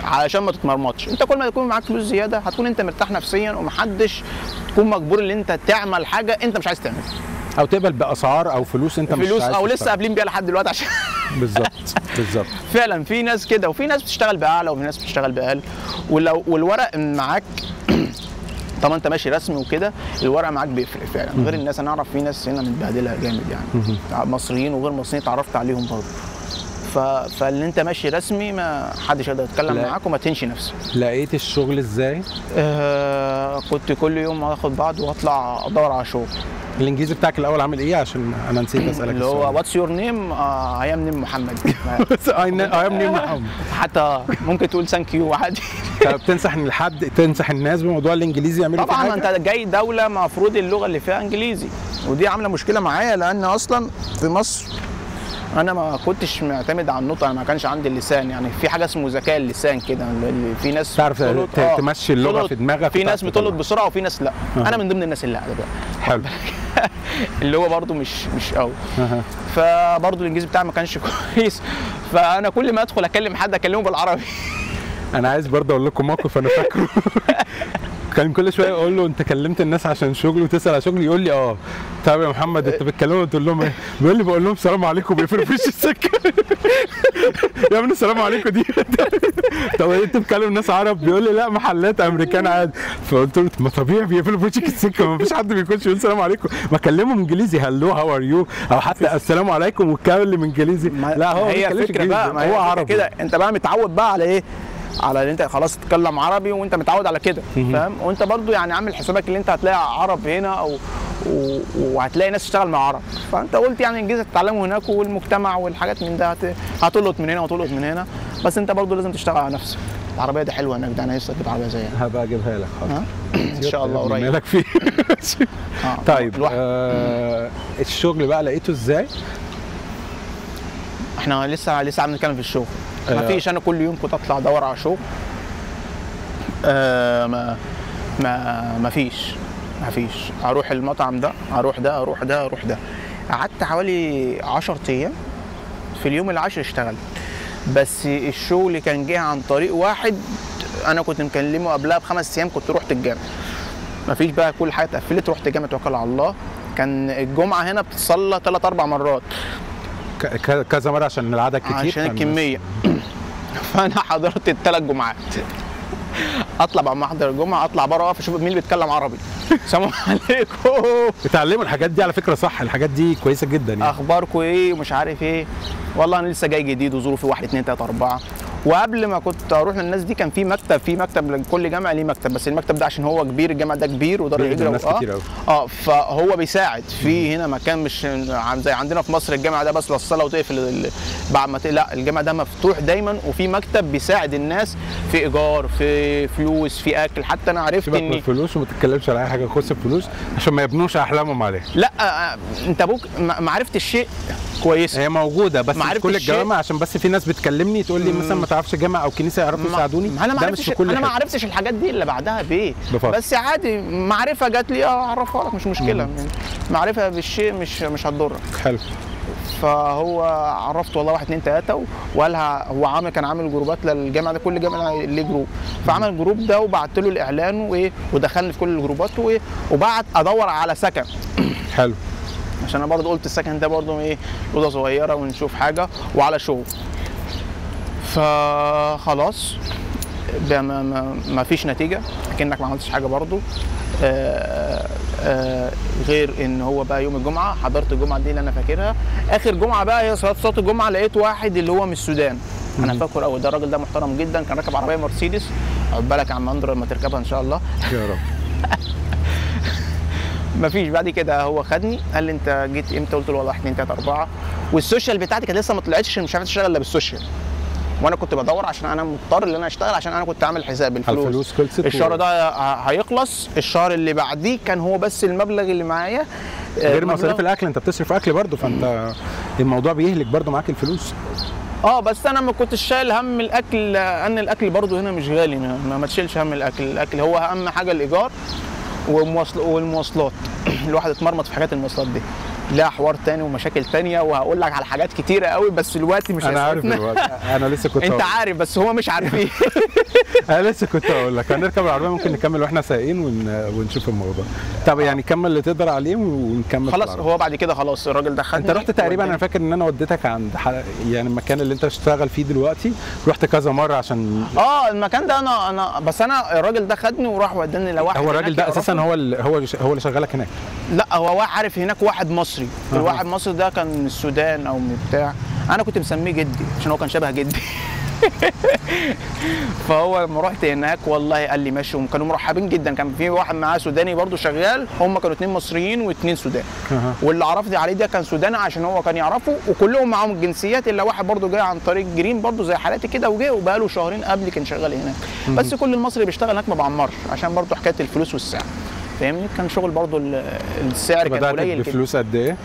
علشان ما تتمرمطش. انت كل ما يكون معاك فلوس زياده هتكون انت مرتاح نفسيا، ومحدش تكون مجبور ان انت تعمل حاجه انت مش عايز تعملها، او تقبل باسعار او فلوس انت مش عايز او لسه تشتغل. قابلين بيها لحد دلوقتي عشان بالظبط بالظبط. فعلا في ناس كده، وفي ناس بتشتغل باعلى وفي ناس بتشتغل باقل. والورق معاك طبعا انت ماشي رسمي وكده، الورق معاك بيفرق فعلا غير الناس. انا اعرف في ناس هنا متبهدله جامد يعني، مصريين وغير مصريين اتعرفت عليهم برضه. فاللي انت ماشي رسمي ما حدش يقدر يتكلم معاك وما تنشي نفسك. لقيت الشغل ازاي؟ كنت كل يوم اخد بعض واطلع ادور على شغل. الانجليزي بتاعك الاول عامل ايه؟ عشان انا نسيت اسالك اللي هو واتس يور نيم، اي ام نيم محمد. اي ام نيم محمد. حتى ممكن تقول ثانك يو عادي. طب تنصح الناس بموضوع الانجليزي يعملوا فيه حاجه؟ طبعا انت جاي دوله المفروض اللغه اللي فيها انجليزي، ودي عامله مشكله معايا لان اصلا في مصر انا ما كنتش معتمد على النطق. انا ما كانش عندي اللسان، يعني في حاجه اسمه ذكاء اللسان كده، اللي في ناس تعرف تمشي اللغه في دماغك، في ناس بتلقط بسرعه وفي ناس لا. انا من ضمن الناس اللي قاعده بقى. حلو. اللي هو برده مش قوي. فبرده الانجليزي بتاعي ما كانش كويس، فانا كل ما ادخل اكلم حد اكلمه بالعربي. انا عايز برضه اقول لكم موقف انا فاكره. كان كل شويه اقول له انت كلمت الناس عشان شغل وتسال على شغل، يقول لي اه. طب يا محمد انت بتكلمهم تقول لهم ايه؟ بيقول لي بقول لهم السلام عليكم، بيقفلوا في وشي السكه. يا ابني السلام عليكم دي. طب انت بتكلم ناس عرب؟ بيقول لي لا محلات امريكان عادي. فقلت له ما طبيعي بيقفلوا في وشك السكه، ما فيش حد بيخش يقول السلام عليكم. ما اكلمهم انجليزي، هلو هاو ار يو، او حتى السلام عليكم واتكلم انجليزي. لا هو هي فكره بقى، هو عربي كده. انت بقى متعود بقى على ايه؟ على ان انت خلاص تتكلم عربي وانت متعود على كده، فاهم؟ وانت برضو يعني عامل حسابك ان انت هتلاقي عرب هنا وهتلاقي ناس تشتغل مع عرب، فانت قلت يعني الانجليزي هتتعلمه هناك، والمجتمع والحاجات من ده هتلقط من هنا وتلقط من هنا، بس انت برضو لازم تشتغل على نفسك. العربيه دي حلوه هناك، ده انا نفسي اجيب عربيه زيها. هبقى اجيبها لك حاضر ان شاء الله قريب. مالك فيه. طيب الشغل بقى لقيته ازاي؟ احنا لسه عم نتكلم في الشغل. مفيش، انا كل يوم كنت اطلع ادور على شغل. مفيش اروح المطعم ده، اروح ده. قعدت حوالي 10 ايام، في اليوم العاشر اشتغلت، بس الشغل كان جه عن طريق واحد انا كنت مكلمه قبلها ب5 ايام. كنت رحت الجامع، مفيش بقى، كل حاجه اتقفلت، رحت الجامع توكل على الله. كان الجمعه هنا بتتصلى 3-4 مرات، كذا مره عشان العدد كتير، عشان الكميه. فانا حضرت ال3 جمعات. اطلع بعد ما احضر الجمعه اطلع بره اقف اشوف مين اللي بيتكلم عربي. سلام عليكم. اتعلموا الحاجات دي على فكره، صح؟ الحاجات دي كويسه جدا يعني. اخباركم ايه ومش عارف ايه، والله انا لسه جاي جديد وظروفي 1 2 3 4. وقبل ما كنت اروح للناس دي كان في مكتب لكل جامعه ليه مكتب، بس المكتب ده عشان هو كبير، الجامع ده كبير ودار الهجره ناس كتير قوي. فهو بيساعد في هنا مكان، مش زي عندنا في مصر الجامع ده بس للصلاه وتقفل بعد ما لا، الجامع ده مفتوح دايما، وفي مكتب بيساعد الناس في ايجار، في فلوس، في اكل. حتى انا عرفت ان الفلوس وما تتكلمش على اي حاجه تخص الفلوس عشان ما يبنوش احلامهم عليها. لا انت ابوك معرفه الشيء كويسه، هي موجوده بس مش كل الجوامع، عشان بس في ناس بتكلمني تقول لي مثلا ما تعرفش جامع او كنيسه يعرفوا يساعدوني. انا ما عرفتش الحاجات دي الا بعدها بس عادي، معرفه جات لي اعرفها لك، مش مشكله. معرفه بالشيء مش هتضرك. حلو. فهو عرفت والله 1 2 3 وقالها. هو كان عامل جروبات للجامعه ده، كل جامعه ليه جروب، فعمل الجروب ده وبعت له الاعلان ودخلني في كل الجروبات وبعت ادور على سكن. حلو. عشان انا برضه قلت السكن ده برضه ايه، اوضه صغيره ونشوف حاجه وعلى شغل. فخلاص ما فيش نتيجه، كأنك ما عملتش حاجه برضه. غير ان هو بقى يوم الجمعه حضرت الجمعه دي اللي انا فاكرها، اخر جمعه بقى هي صلاه الجمعه. لقيت واحد اللي هو من السودان، انا فاكر قوي، ده الراجل ده محترم جدا، كان راكب عربيه مرسيدس. عقبالك يا عم اندر لما تركبها ان شاء الله. يا رب. مفيش بعد كده، هو خدني قال لي انت جيت امتى؟ قلت له والله 1 2 3 4. والسوشيال بتاعتي كانت لسه ما طلعتش، مش عارف اشتغل الا بالسوشيال، وانا كنت بدور عشان انا مضطر ان انا اشتغل، عشان انا كنت عامل حساب الفلوس خلصت، الشهر ده هيخلص، الشهر اللي بعديه كان هو بس المبلغ اللي معايا غير مصاريف الاكل. انت بتصرف اكل برضه، فانت الموضوع بيهلك برضه معاك الفلوس. بس انا ما كنتش شايل هم الاكل، لان الاكل برضه هنا مش غالي. ما تشيلش هم الاكل هو اهم حاجه، الايجار والمواصلات. الواحد اتمرمط في حاجات المواصلات دي. لها حوار تاني ومشاكل تانية، وهقول لك على حاجات كتيرة قوي، بس الوقت مش انا عارف هيسعفنا. دلوقتي، انا لسه كنت انت عارف بس هو مش عارفين. انا لسه كنت اقول لك هنركب العربيه، ممكن نكمل واحنا سايقين ونشوف الموضوع. طب يعني كمل اللي تقدر عليه ونكمل. خلاص هو بعد كده خلاص الراجل ده خدني. انت رحت تقريبا، انا فاكر ان انا وديتك عند يعني المكان اللي انت بتشتغل فيه دلوقتي، رحت كذا مره عشان المكان ده انا بس انا الراجل ده خدني وراح وداني لواحد. هو الراجل ده اساسا هو اللي شغالك هناك؟ لا هو عارف هناك واحد مصري. الواحد مصري ده كان من السودان او من بتاع، انا كنت مسميه جدي عشان هو كان شبه جدي. فهو لما رحت هناك والله قال لي ماشي، وكانوا مرحبين جدا. كان في واحد معاه سوداني برضو شغال، هم كانوا 2 مصريين و2 سودان. واللي عرفني عليه ده كان سوداني عشان هو كان يعرفه، وكلهم معاهم الجنسيات الا واحد برضو جاي عن طريق جرين برضو زي حالاتي كده، وجاي وبقى له شهرين قبل كان شغال هناك. بس كل المصري بيشتغل هناك ما بعمرش عشان برضو حكايه الفلوس والسعر، فاهمني؟ كان شغل برضو السعر كان قليل كده. بفلوس قد ايه؟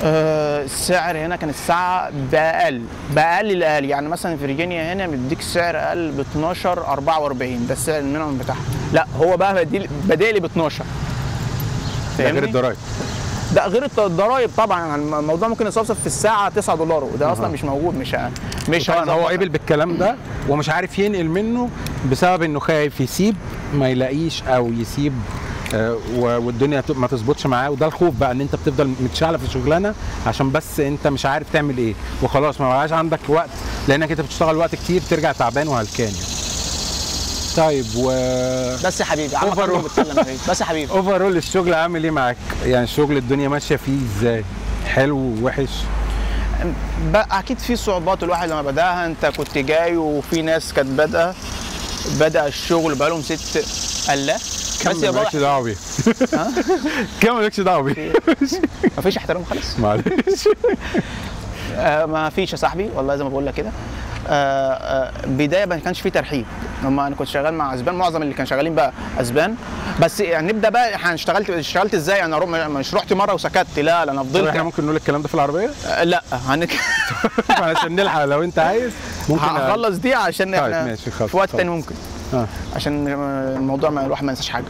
السعر هنا كان الساعة بأقل الأقل، يعني مثلا في فيرجينيا هنا مديك سعر أقل ب 12 44، ده السعر المينيمم بتاعها. لا هو بقى بادئ لي ب 12. ده غير الضرايب؟ ده غير الضرايب طبعا. الموضوع ممكن يصفصف في الساعة $9 وده أصلا مش موجود. مش طبعا هو قبل بالكلام ده ومش عارف ينقل منه بسبب إنه خايف يسيب ما يلاقيش أو يسيب والدنيا ما تظبطش معاه. وده الخوف بقى، ان انت بتفضل متشعلق في الشغلانه عشان بس انت مش عارف تعمل ايه وخلاص، ما بقاش عندك وقت لانك انت بتشتغل وقت كتير، ترجع تعبان وهلكان يعني. طيب بس يا حبيبي بس يا حبيبي اوفرول الشغل عامل ايه معاك؟ يعني الشغل الدنيا ماشيه فيه ازاي؟ حلو ووحش؟ بقى اكيد في صعوبات. الواحد لما بداها، انت كنت جاي وفي ناس كانت بدا الشغل بقالهم 6 الله. بس يا مالكش دعوه بيه. كم مالكش دعوه بيه. مفيش احترام خالص. معلش. ما فيش يا صاحبي والله زي ما بقول لك كده. بدايه ما كانش في ترحيب. انا كنت شغال مع اسبان، معظم اللي كانوا شغالين بقى اسبان. بس يعني نبدا بقى، احنا اشتغلت ازاي؟ انا مش رحت مره وسكت، لا انا فضلت. احنا ممكن نقول الكلام ده في العربيه؟ لا عشان نلحق لو انت عايز ممكن هخلص دي عشان احنا ماشي في وقت تاني ممكن. عشان الموضوع الواحد ما ينساش حاجه.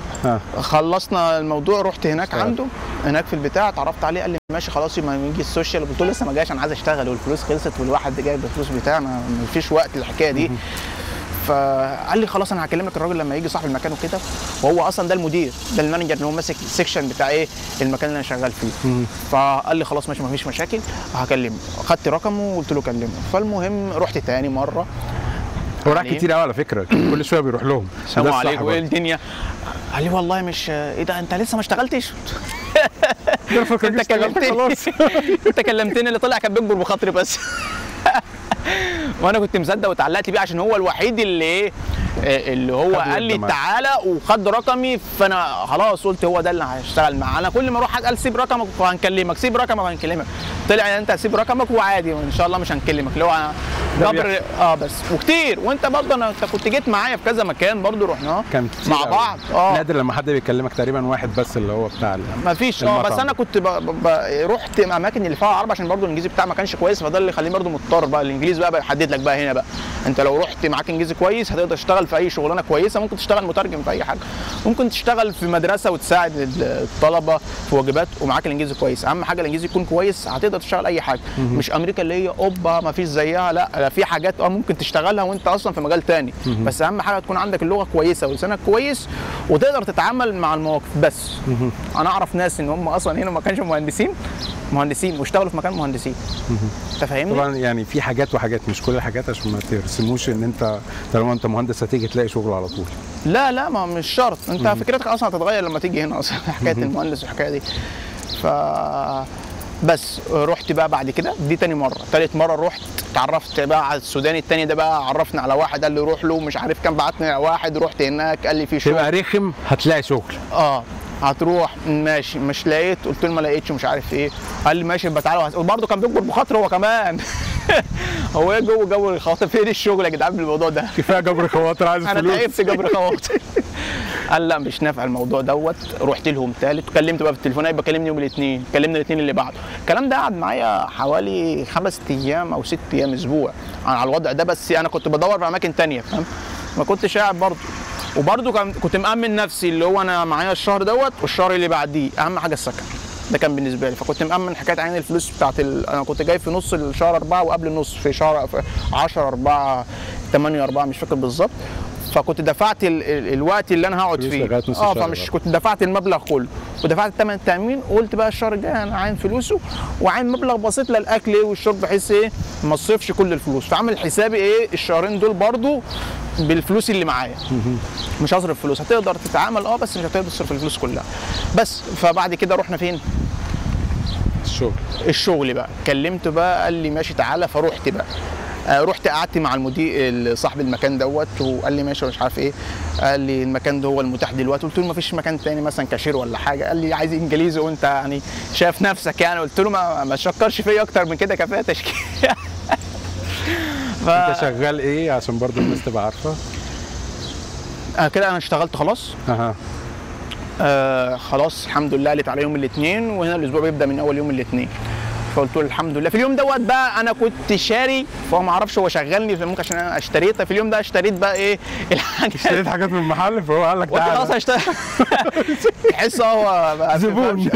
خلصنا الموضوع، رحت هناك عنده هناك في البتاع، اتعرفت عليه، قال لي ماشي خلاص ما يجي السوشيال. قلت له لسه ما جاش، انا عايز اشتغل والفلوس خلصت والواحد جايب الفلوس بتاعي، ما فيش وقت للحكايه دي. فقال لي خلاص انا هكلمك الراجل لما يجي صاحب المكان وكده، وهو اصلا ده المدير، ده المانجر اللي هو ماسك السكشن بتاع ايه المكان اللي انا شغال فيه. فقال لي خلاص ماشي ما فيش مشاكل هكلمه. خدت رقمه وقلت له كلمه. فالمهم رحت تاني مره. هو راح كتير قوي على فكره، كل شويه بيروح لهم. السلام عليكم وايه الدنيا؟ قال لي والله مش ايه ده انت لسه ما اشتغلتش؟ انت كلمتني انت كلمتني اللي طلع كان بيكبر بخاطري بس. وانا كنت مصدق واتعلقت بيه عشان هو الوحيد اللي هو قال لي تعالى وخد رقمي. فانا خلاص قلت هو ده اللي هشتغل معاه. انا كل ما اروح قال سيب رقمك وهنكلمك، سيب رقمك وهنكلمك. طلع انت سيب رقمك وعادي وان شاء الله مش هنكلمك، اللي هو جبر بس وكتير. وانت برضه انت كنت جيت معايا في كذا مكان برضه رحنا مع بعض. نادر لما حد بيكلمك تقريبا واحد بس اللي هو بتاع ما فيش. بس انا كنت رحت اماكن اللي فيها عرب عشان برضه الانجليزي بتاعي ما كانش كويس، فده اللي يخليني برضه مضطر بقى الانجليزي بقى يحدد لك بقى هنا بقى. انت لو رحت معاك انجليزي كويس هتقدر تشتغل في اي شغلانه كويسه، ممكن تشتغل مترجم في اي حاجه، ممكن تشتغل في مدرسه وتساعد الطلبه في واجبات ومعاك الانجليزي كويس. اهم حاجه الانجليزي يكون كويس، هتقدر تشتغل اي حاجه. مش امريكا اللي هي اوبا ما فيش زيها، لا في حاجات ممكن تشتغلها وانت اصلا في مجال تاني. بس اهم حاجه تكون عندك اللغه كويسه ولسانك كويس وتقدر تتعامل مع المواقف بس. انا اعرف ناس ان هم اصلا هنا ما كانش مهندسين واشتغلوا في مكان مهندسين. انت فاهمني؟ طبعا يعني في حاجات وحاجات، مش كل الحاجات عشان ما ترسموش ان انت طالما انت مهندس هتيجي تلاقي شغل على طول. لا ما مش شرط. انت فكرتك اصلا هتتغير لما تيجي هنا اصلا. حكايه المهندس والحكايه دي. بس رحت بقى بعد كده، دي تاني مره. تالت مره رحت اتعرفت بقى على السوداني التاني ده، بقى عرفنا على واحد قال لي روح له مش عارف كان بعتني على واحد. رحت هناك قال لي في شغل. تبقى رخم هتلاقي شغل. هتروح ماشي. مش لقيت قلت له ما لقيتش مش عارف ايه. قال لي ماشي يبقى تعالى. وبرده كان بيكبر بخاطره هو كمان. هو ايه جو الخواطر؟ فين الشغل يا جدعان بالموضوع ده؟ كفايه جبر خواطر، عايز فلوس. انا تعبت جبر خواطر. قال لا مش نافع الموضوع دوت. رحت لهم تالت وكلمت بقى في التليفون، هيبقى كلمني يوم الاثنين. كلمنا الاثنين اللي بعده. الكلام ده قعد معايا حوالي 5 ايام او 6 ايام اسبوع على الوضع ده. بس انا كنت بدور في اماكن ثانيه، فاهم؟ ما كنتش قاعد برضه. وبرضه كنت مأمن نفسي، اللي هو انا معايا الشهر دوت والشهر اللي بعديه. اهم حاجه السكن. ده كان بالنسبه لي. فكنت مأمن حكايه عين الفلوس بتاعت انا كنت جاي في نص الشهر 4 وقبل النص في شهر 10 4 8 4 مش فاكر بالظبط. فكنت دفعت الوقت اللي انا هقعد فيه فمش كنت دفعت المبلغ كله ودفعت ثمن التامين، وقلت بقى الشهر الجاي انا عاين فلوسه وعين مبلغ بسيط للاكل والشرب بحيث ايه ما اصرفش كل الفلوس. فعمل حسابي ايه الشهرين دول برضو بالفلوس اللي معايا، مش هصرف فلوس، هتقدر تتعامل بس مش هتقدر تصرف الفلوس كلها بس. فبعد كده رحنا فين؟ الشغل بقى. كلمته بقى قال لي ماشي تعالى، فروحت بقى. رحت قعدت مع المدير صاحب المكان دوت وقال لي ماشي مش عارف ايه، قال لي المكان ده هو المتاح دلوقتي. قلت له ما فيش مكان تاني مثلا كاشير ولا حاجه؟ قال لي عايز انجليزي وانت يعني شايف نفسك يعني. قلت له ما تشكرش فيا اكتر من كده، كفايه تشكيل. انت شغال ايه عشان برضو الناس تبقى عارفه؟ كده انا اشتغلت خلاص. خلاص الحمد لله. قالت على يوم الاثنين، وهنا الاسبوع بيبدا من اول يوم الاثنين. فقلت له الحمد لله. في اليوم دوت بقى انا كنت شاري، فهو ما اعرفش هو شغلني ممكن عشان انا اشتريتها. في اليوم ده اشتريت بقى ايه الحاجات، اشتريت حاجات من المحل، فهو قال لك تعالى خلاص هشتغل. تحس هو بقى زبون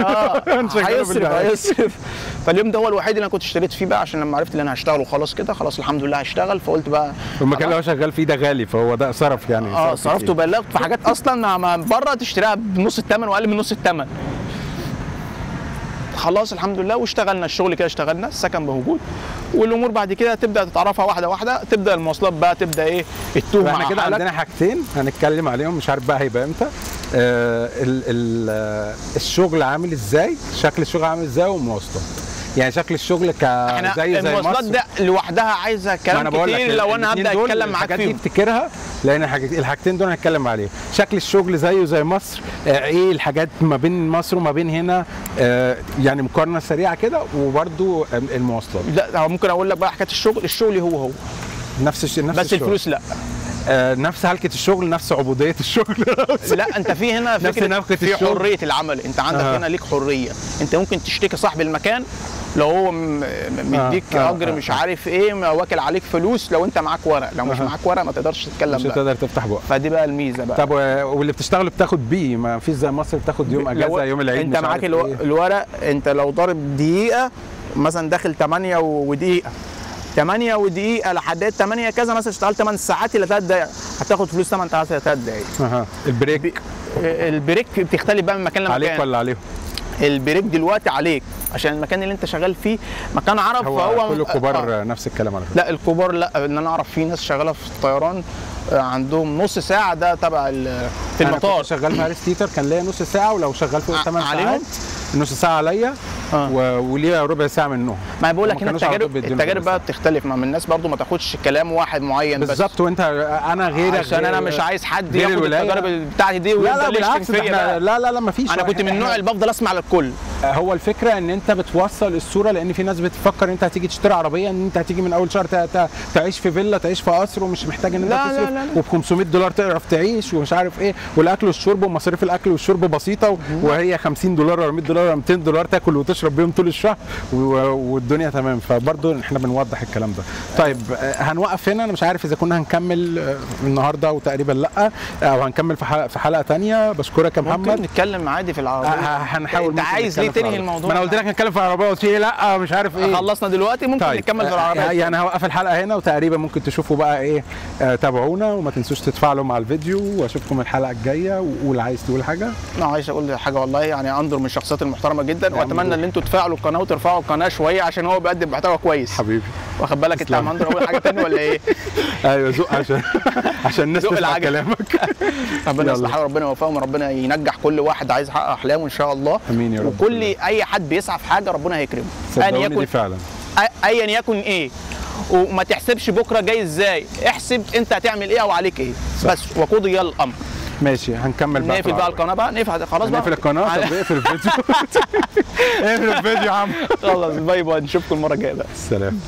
هيصرف. فاليوم ده هو الوحيد اللي انا كنت اشتريت فيه بقى، عشان لما عرفت ان انا هشتغل وخلاص كده خلاص الحمد لله هشتغل. فقلت بقى المكان اللي هو شغال فيه ده غالي، فهو ده صرف يعني. صرفت وبلغت في حاجات اصلا بره تشتريها بنص الثمن واقل من نص الثمن. خلاص الحمد لله واشتغلنا الشغل كده، اشتغلنا السكن موجود، والامور بعد كده تبدا تتعرفها واحده واحده. تبدا المواصلات بقى تبدا ايه التوه مع احنا كده عندنا حاجتين هنتكلم عليهم، مش عارف بقى هيبقى امتى. الشغل عامل ازاي، شكل الشغل عامل ازاي، والمواصلات. يعني شكل الشغل زي المواصلات ده لوحدها عايزه كلام كتير لو انا هبدا اتكلم معاك فيهم. افتكرها لان الحاجتين دول هنتكلم عليهم. شكل الشغل زيه زي مصر، ايه الحاجات ما بين مصر وما بين هنا، يعني مقارنه سريعه كده، وبرده المواصلات. لا ممكن اقول لك بقى حكايه الشغل هو نفس بس الشغل. الفلوس لا. نفس هلكة الشغل، نفس عبودية الشغل. لا انت في هنا فكرة في حرية العمل. انت عندك هنا ليك حرية، انت ممكن تشتكي صاحب المكان لو هو مديك اجر مش عارف ايه، واكل عليك فلوس لو انت معاك ورق. لو مش معاك ورق ما تقدرش تتكلم، مش هتقدر تفتح بقى. فدي بقى الميزه بقى. طب واللي بتشتغله بتاخد بيه، ما فيش زي مصر بتاخد يوم اجازه يوم العيد. انت معاك الورق، انت لو ضارب دقيقه مثلا داخل 8 ودقيقه 8 ودقيقه لحد 8 كذا مثلا، اشتغلت 8 ساعات الى 3 دقائق هتاخد فلوس 8 ساعات الى 3 دقائق. البريك بتختلف بقى من مكان لمكان. عليك ولا عليهم؟ البريك دلوقتي عليك عشان المكان اللي انت شغال فيه مكان عرب، فهو كل الكبار نفس الكلام على فكره. لا الكبار لا، ان انا اعرف في ناس شغاله في الطيران عندهم نص ساعه ده تبع في المطار. انا كنت شغال في هاريس تيتر كان ليا نص ساعه، ولو شغال فوق 8 ساعات نص ساعه عليا وليه ربع ساعه منهم. ما بقول لك هنا التجارب بقى بتختلف مع الناس برضو، ما تاخدش كلام واحد معين بس بالظبط. وانت انا غيرك عشان انا مش عايز حد ياخد التجارب بتاعتي دي ويفضل يشتم فيا. لا ما فيش. انا كنت من النوع اللي بفضل اسمع للكل. هو الفكره ان انت بتوصل الصوره، لان في ناس بتفكر ان انت هتيجي تشتري عربيه، ان انت هتيجي من اول شهر تعيش في فيلا، تعيش في قصر، ومش محتاج ان انت تصرف، وب 500 دولار تعرف تعيش ومش عارف ايه، والاكل والشرب ومصاريف الاكل والشرب بسيطه، وهي 50 دولار ولا 100 دولار ولا 200 دولار تاكل وتشرب بيهم طول الشهر والدنيا تمام. فبرضه احنا بنوضح الكلام ده. طيب هنوقف هنا. انا مش عارف اذا كنا هنكمل النهارده وتقريبا لا، او هنكمل في حلقه ثانيه. بشكرك يا محمد. ممكن نتكلم عادي في العربيه. هنحاول. انت عايز ليه تنهي الموضوع؟ ما انا قلت لك هنتكلم في العربيه، قلت لي لا مش عارف ايه. خلصنا دلوقتي ممكن نكمل في العربيه. يعني هوقف الحلقه هنا، وتقريبا ممكن تشوفوا بقى ايه. تابعونا وما تنسوش تتفاعلوا مع الفيديو، واشوفكم الحلقه الجايه. وقول عايز تقول حاجه؟ انا عايز اقول حاجه والله، يعني اندر من الشخصيات المحترمه جدا، واتمنى ان انتوا تفاعلوا القناه وترفعوا القناه شويه عشان هو بيقدم محتوى كويس. حبيبي واخد بالك انت يا اندر اول حاجه ثانيه ولا ايه؟ ايوه ذوق عشان الناس تسمع كلامك. ربنا يصلحه وربنا يوفقهم وربنا ينجح كل واحد عايز يحقق احلامه ان شاء الله. امين يا رب. وكل اي حد بيسعى في حاجه ربنا هيكرمه ايا يكن فعلا، ايا يكن ايه. وما تحسبش بكره جاي ازاي، احسب انت هتعمل ايه او عليك ايه بس، وقضي الامر. ماشي هنكمل بقى. نقفل بقى القناه بقى، نقفل خلاص بقى. نقفل القناه. طب اقفل الفيديو. اقفل الفيديو يا عم. خلاص باي باي، نشوفكم المره الجايه بقى. سلام.